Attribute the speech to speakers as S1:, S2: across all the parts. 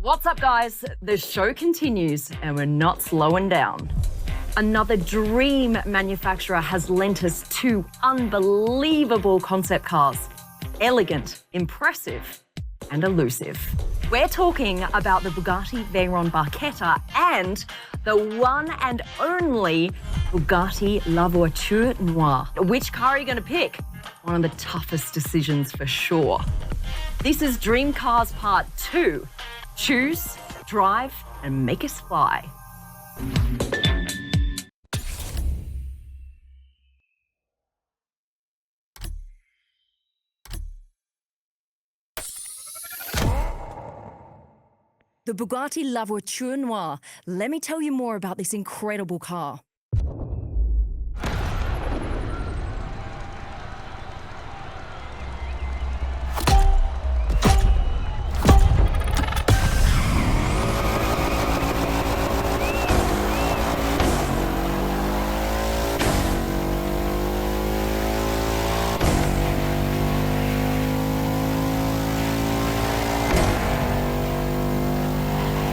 S1: What's up, guys? The show continues and we're not slowing down. Another dream manufacturer has lent us two unbelievable concept cars. Elegant, impressive, and elusive. We're talking about the Bugatti Veyron Barchetta and the one and only Bugatti La Voiture Noire. Which car are you going to pick? One of the toughest decisions for sure. This is Dream Cars Part 2. Choose, drive, and make us fly. The Bugatti La Voiture Noire. Let me tell you more about this incredible car.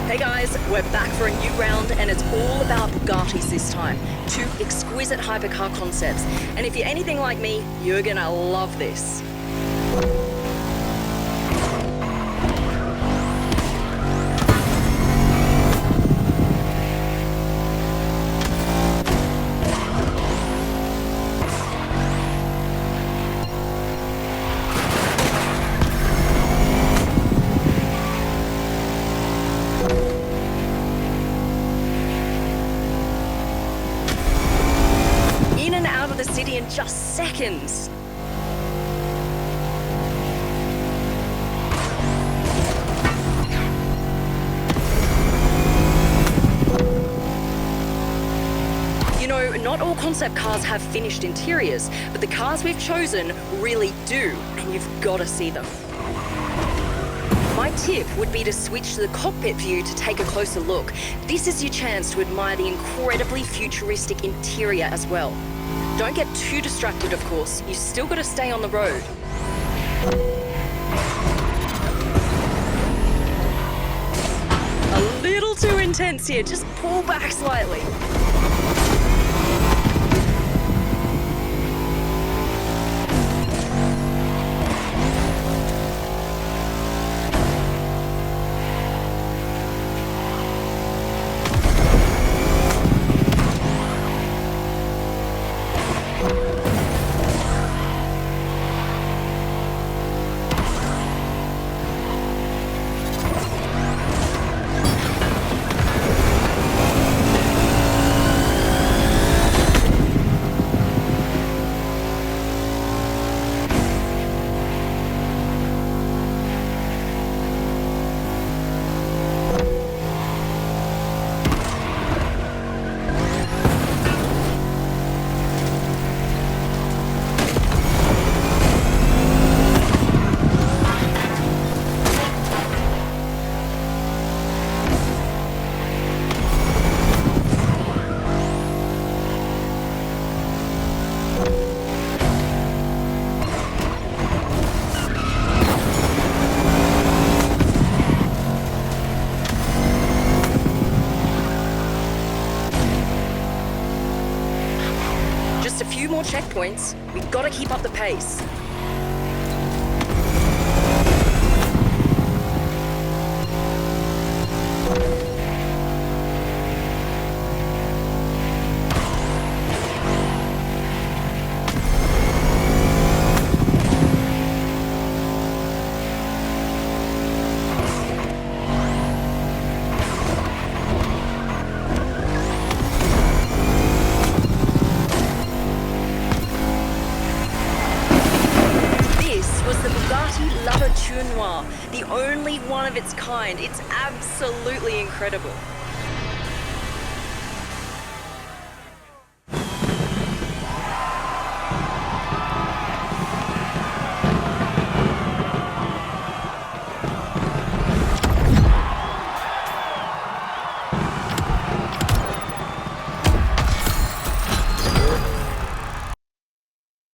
S1: Hey guys, we're back for a new round and it's all about Bugattis this time. Two exquisite hypercar concepts. And if you're anything like me, you're gonna love this. The city in just seconds. You know, not all concept cars have finished interiors, but the cars we've chosen really do, and you've got to see them. My tip would be to switch to the cockpit view to take a closer look. This is your chance to admire the incredibly futuristic interior as well. Don't get too distracted, of course. You still got to stay on the road. A little too intense here. Just pull back slightly. A few more checkpoints. We've got to keep up the pace. La Voiture Noire, the only one of its kind. It's absolutely incredible.